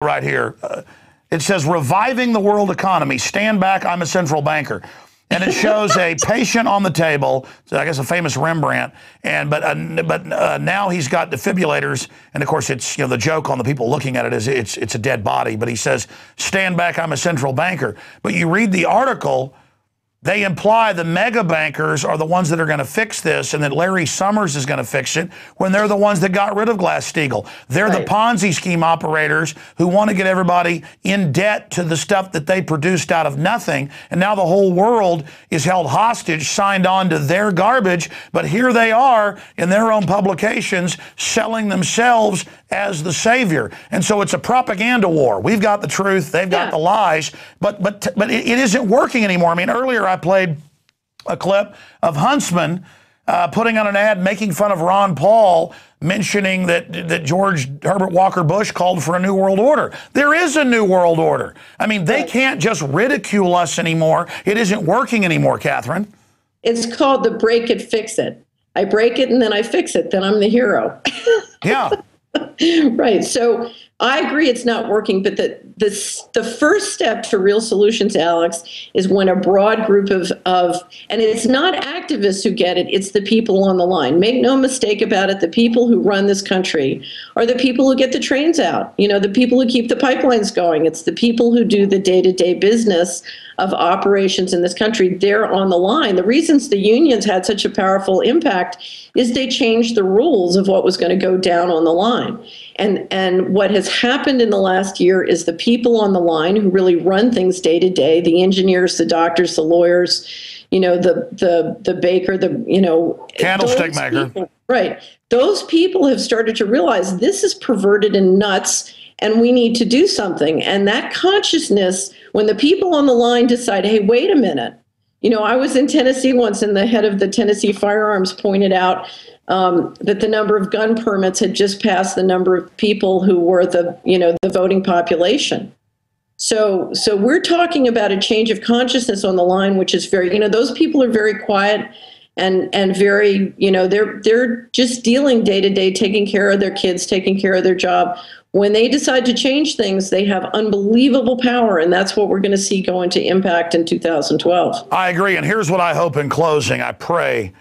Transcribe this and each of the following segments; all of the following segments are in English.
right here. It says, reviving the world economy. Stand back, I'm a central banker. And it shows a patient on the table, so I guess a famous Rembrandt, but now he's got defibrillators, and of course it's, the joke on the people looking at it is it's a dead body, but he says, stand back, I'm a central banker. But you read the article, they imply the mega bankers are the ones that are going to fix this and that Larry Summers is going to fix it when they're the ones that got rid of Glass-Steagall. They're the Ponzi scheme operators who want to get everybody in debt to the stuff that they produced out of nothing. And now the whole world is held hostage, signed on to their garbage. But here they are in their own publications selling themselves as the savior. And so it's a propaganda war. We've got the truth. They've got the lies. But it isn't working anymore. I mean, earlier I played a clip of Huntsman putting on an ad making fun of Ron Paul, mentioning that George Herbert Walker Bush called for a new world order. There is a new world order. I mean, they can't just ridicule us anymore. It isn't working anymore, Catherine. It's called the break it, fix it. I break it and then I fix it. Then I'm the hero. Yeah. Right. So I agree it's not working, but the first step to real solutions, Alex, is when a broad group of and it's not activists who get it, it's the people on the line. Make no mistake about it, the people who run this country are the people who get the trains out, the people who keep the pipelines going. It's the people who do the day-to-day business of operations in this country. They're on the line. The reasons the unions had such a powerful impact is they changed the rules of what was going to go down on the line. And what has happened in the last year is the people on the line who really run things day to day, the engineers, the doctors, the lawyers, the baker, candlestick maker. People, right. Those people have started to realize this is perverted and nuts, and we need to do something. And that consciousness, when the people on the line decide, hey, wait a minute. I was in Tennessee once, and the head of the Tennessee Firearms pointed out that the number of gun permits had just passed the number of people who were the voting population. So we're talking about a change of consciousness on the line, which is very, those people are very quiet and very, they're just dealing day to day, taking care of their kids, taking care of their job. When they decide to change things, they have unbelievable power, and that's what we're going to see go into impact in 2012. I agree, and here's what I hope in closing. I pray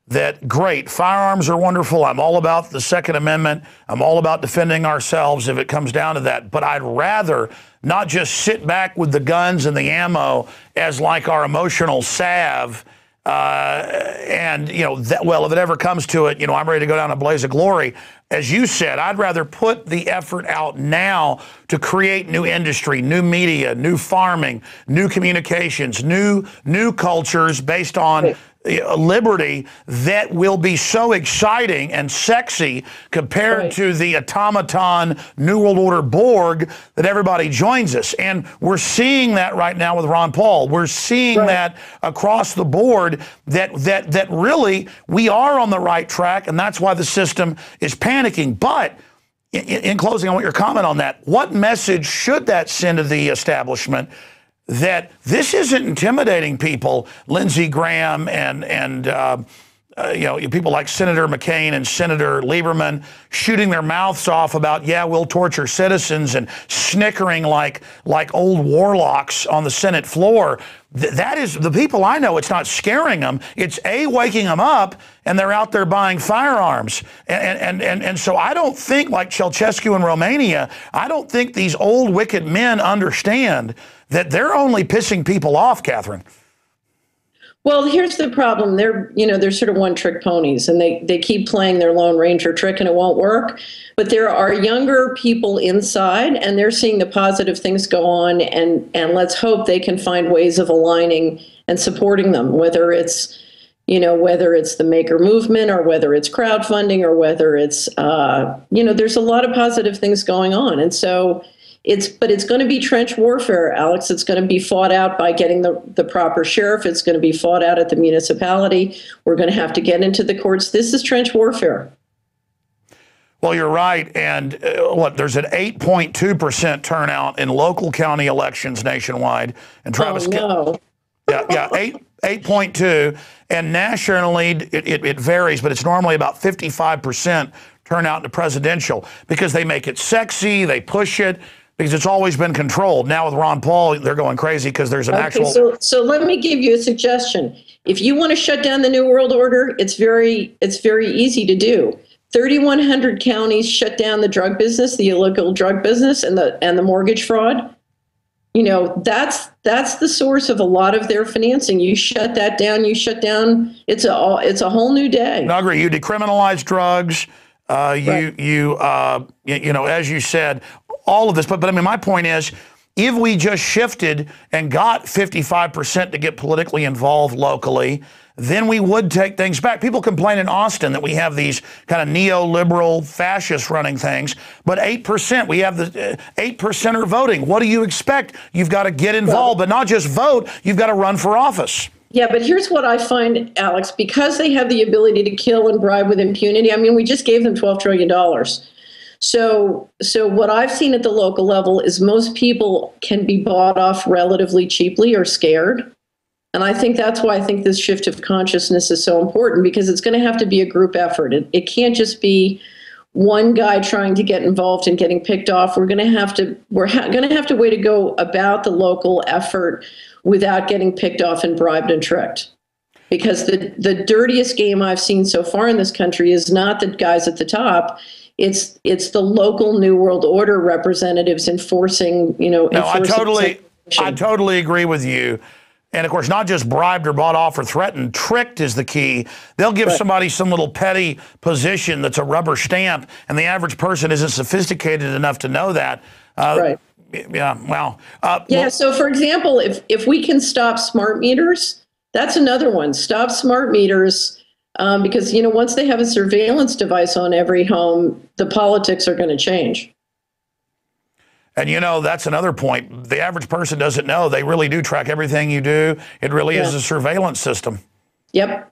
that, great, firearms are wonderful. I'm all about the Second Amendment. I'm all about defending ourselves if it comes down to that. But I'd rather not just sit back with the guns and the ammo as like our emotional salve. And, if it ever comes to it, I'm ready to go down a blaze of glory. As you said, I'd rather put the effort out now to create new industry, new media, new farming, new communications, new cultures based on liberty that will be so exciting and sexy compared to the automaton New World Order Borg that everybody joins us. And we're seeing that right now with Ron Paul. We're seeing that across the board that really we are on the right track, and that's why the system is panicking. But in closing, I want your comment on that. What message should that send to the establishment that this isn't intimidating people, Lindsey Graham and people like Senator McCain and Senator Lieberman shooting their mouths off about, we'll torture citizens and snickering like old warlocks on the Senate floor. That is the people I know. It's not scaring them. It's waking them up, and they're out there buying firearms. And so I don't think, like Ceausescu in Romania, I don't think these old wicked men understand that they're only pissing people off, Catherine. Well, here's the problem. They're sort of one-trick ponies, and they keep playing their Lone Ranger trick, and it won't work. But there are younger people inside, and they're seeing the positive things go on, and let's hope they can find ways of aligning and supporting them, whether it's the maker movement or whether it's crowdfunding or whether it's, there's a lot of positive things going on. And so it's going to be trench warfare, Alex. It's going to be fought out by getting the proper sheriff. It's going to be fought out at the municipality. We're going to have to get into the courts. This is trench warfare. Well, you're right. And there's an 8.2% turnout in local county elections nationwide. And Travis, 8.2. And nationally, it varies, but it's normally about 55% turnout in the presidential because they make it sexy, they push it. because it's always been controlled. Now with Ron Paul, they're going crazy because there's an actual. So let me give you a suggestion. If you want to shut down the New World Order, it's very easy to do. 3,100 counties shut down the drug business, the illegal drug business, and the mortgage fraud. You know, that's the source of a lot of their financing. You shut that down. It's a whole new day. No, I agree. You decriminalize drugs. Right. You know, as you said, all of this. But I mean, my point is, if we just shifted and got 55% to get politically involved locally, then we would take things back. People complain in Austin that we have these kind of neoliberal fascists running things, but 8%, we have the 8% are voting. What do you expect? You've got to get involved, but not just vote, you've got to run for office. Yeah, but here's what I find, Alex, because they have the ability to kill and bribe with impunity. I mean, we just gave them $12 trillion. So what I've seen at the local level is most people can be bought off relatively cheaply or scared. And I think that's why I think this shift of consciousness is so important, because it's going to have to be a group effort. It can't just be one guy trying to get involved and getting picked off. We're going to have to way to go about the local effort without getting picked off and bribed and tricked. Because the dirtiest game I've seen so far in this country is not the guys at the top. It's the local New World Order representatives enforcing, No, I totally agree with you. And of course, not just bribed or bought off or threatened, tricked is the key. They'll give somebody some little petty position that's a rubber stamp, and the average person isn't sophisticated enough to know that. Right. Yeah, well. So for example, if we can stop smart meters, that's another one. Stop smart meters, because, once they have a surveillance device on every home, the politics are going to change. And, that's another point. The average person doesn't know. They really do track everything you do. It really is a surveillance system. Yep.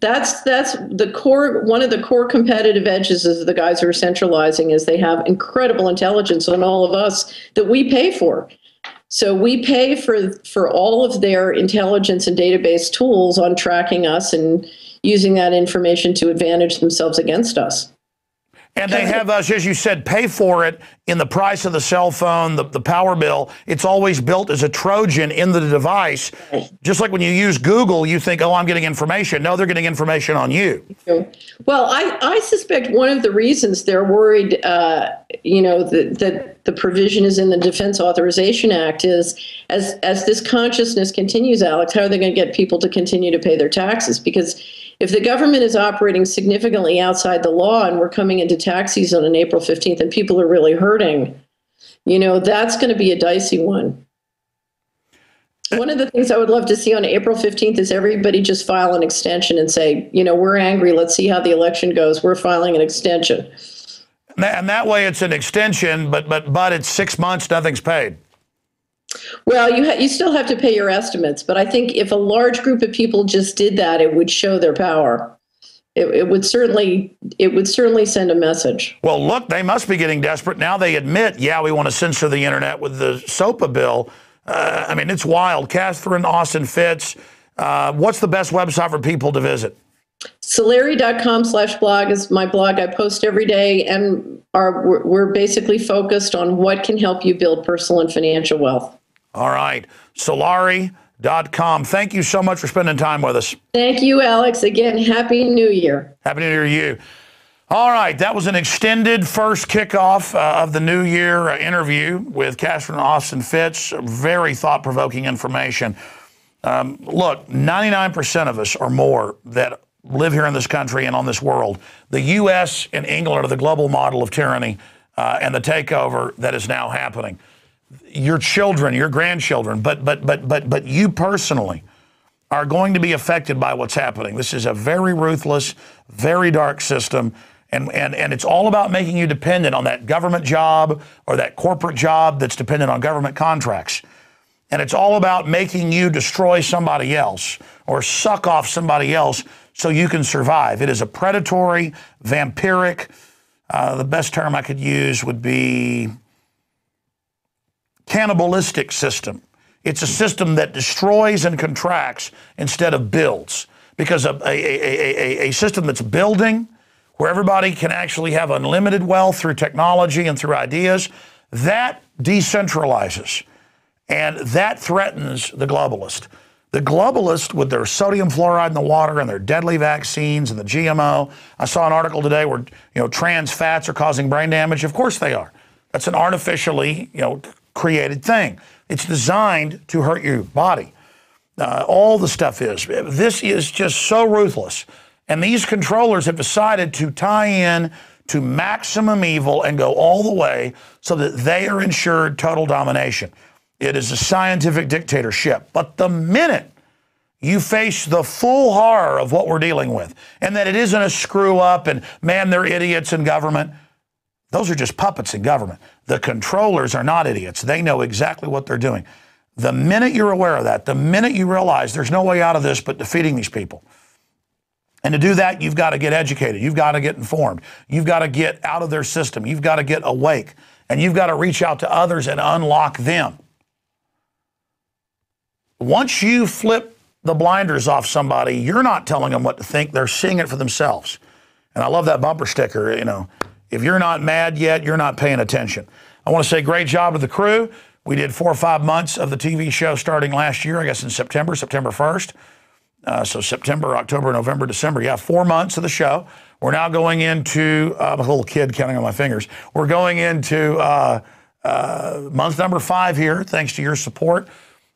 That's the core. One of the core competitive edges of the guys who are centralizing is they have incredible intelligence on all of us that we pay for. So we pay for all of their intelligence and database tools on tracking us and using that information to advantage themselves against us. And they have us, as you said, pay for it in the price of the cell phone, the power bill. It's always built as a Trojan in the device. Just like when you use Google, you think, oh, I'm getting information. No, they're getting information on you. Well, I suspect one of the reasons they're worried, that the provision is in the Defense Authorization Act is as this consciousness continues, Alex, how are they going to get people to continue to pay their taxes? Because if the government is operating significantly outside the law and we're coming into tax season on April 15th and people are really hurting, that's going to be a dicey one. One of the things I would love to see on April 15th is everybody just file an extension and say, we're angry. Let's see how the election goes. We're filing an extension. And that way it's an extension, but it's 6 months, nothing's paid. Well, you still have to pay your estimates, but I think if a large group of people just did that, it would show their power. It would certainly send a message. Well, look, they must be getting desperate. Now they admit, we want to censor the internet with the SOPA bill. I mean, it's wild. Catherine Austin Fitts, what's the best website for people to visit? Solari.com/blog is my blog. I post every day, and we're basically focused on what can help you build personal and financial wealth. All right. Solari.com. Thank you so much for spending time with us. Thank you, Alex. Again, Happy New Year. Happy New Year to you. All right. That was an extended first kickoff of the New Year interview with Catherine Austin Fitts. Very thought-provoking information. Look, 99% of us or more that live here in this country and on this world, the U.S. and England are the global model of tyranny and the takeover that is now happening. Your children, your grandchildren, but you personally are going to be affected by what's happening. This is a very ruthless, very dark system, and it's all about making you dependent on that government job or that corporate job that's dependent on government contracts. And it's all about making you destroy somebody else or suck off somebody else so you can survive. It is a predatory, vampiric, the best term I could use would be cannibalistic system. It's a system that destroys and contracts instead of builds, because a system that's building, where everybody can actually have unlimited wealth through technology and through ideas, That decentralizes, and that threatens the globalist. The globalists, with their sodium fluoride in the water and their deadly vaccines and the GMO. I saw an article today where, trans fats are causing brain damage. Of course they are. That's an artificially, created thing. It's designed to hurt your body. All the stuff is. This is just so ruthless. And these controllers have decided to tie in to maximum evil and go all the way so that they are ensured total domination. It is a scientific dictatorship. But the minute you face the full horror of what we're dealing with, and that it isn't a screw up and, man, they're idiots in government, those are just puppets in government. The controllers are not idiots. They know exactly what they're doing. The minute you're aware of that, the minute you realize there's no way out of this but defeating these people, and to do that, you've got to get educated. You've got to get informed. You've got to get out of their system. You've got to get awake. And you've got to reach out to others and unlock them. Once you flip the blinders off somebody, you're not telling them what to think. They're seeing it for themselves. And I love that bumper sticker, if you're not mad yet, you're not paying attention. I want to say great job to the crew. We did 4 or 5 months of the TV show starting last year, I guess in September 1st. So September, October, November, December. Yeah, 4 months of the show. We're now going into, I'm a little kid counting on my fingers. We're going into month number 5 here, thanks to your support.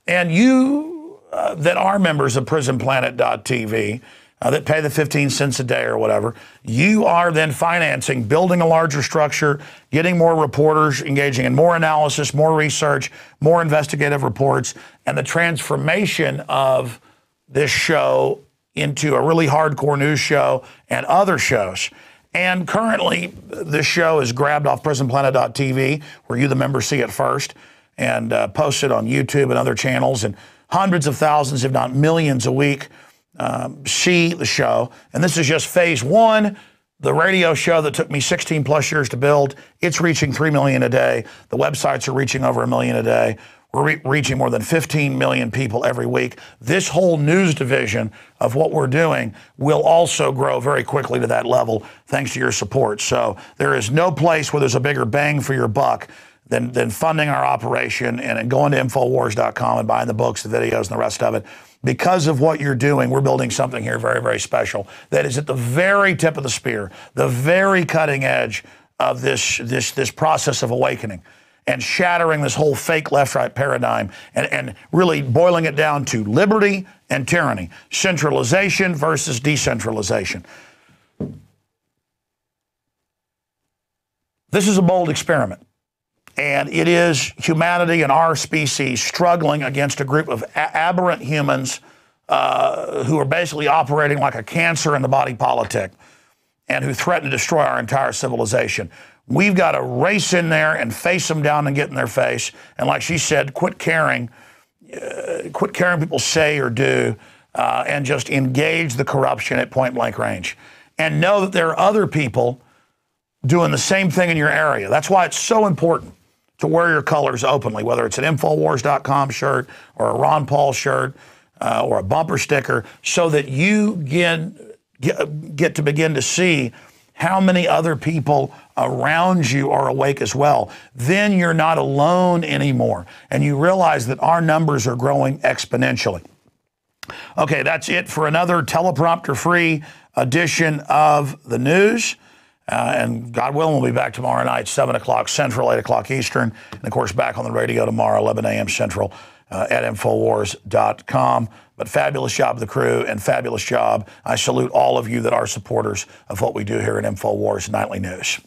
And you that are members of PrisonPlanet.tv, that pay the 15 cents a day or whatever, you are then financing, building a larger structure, getting more reporters, engaging in more analysis, more research, more investigative reports, and the transformation of this show into a really hardcore news show and other shows. And currently, this show is grabbed off PrisonPlanet.tv, where you, the members, see it first, and posted on YouTube and other channels. And hundreds of thousands, if not millions a week, see the show. And this is just phase 1. The radio show that took me 16 plus years to build, it's reaching 3 million a day. The websites are reaching over 1 million a day. We're reaching more than 15 million people every week. This whole news division of what we're doing will also grow very quickly to that level, thanks to your support. So there is no place where there's a bigger bang for your buck than funding our operation and going to INFOWARS.com and buying the books, the videos, and the rest of it. Because of what you're doing, we're building something here very, very special that is at the very tip of the spear, the very cutting edge of this process of awakening and shattering this whole fake left-right paradigm and really boiling it down to liberty and tyranny, centralization versus decentralization. This is a bold experiment. And it is humanity and our species struggling against a group of aberrant humans who are basically operating like a cancer in the body politic and who threaten to destroy our entire civilization. We've got to race in there and face them down and get in their face. And like she said, quit caring people say or do, and just engage the corruption at point blank range. And know that there are other people doing the same thing in your area. That's why it's so important to wear your colors openly, whether it's an INFOWARS.com shirt or a Ron Paul shirt or a bumper sticker, so that you get to begin to see how many other people around you are awake as well. Then you're not alone anymore, and you realize that our numbers are growing exponentially. Okay, that's it for another teleprompter-free edition of the news. And God willing, we'll be back tomorrow night, 7 o'clock Central, 8 o'clock Eastern. And, of course, back on the radio tomorrow, 11 a.m. Central at INFOWARS.com. But fabulous job of the crew and fabulous job. I salute all of you that are supporters of what we do here at INFOWARS Nightly News.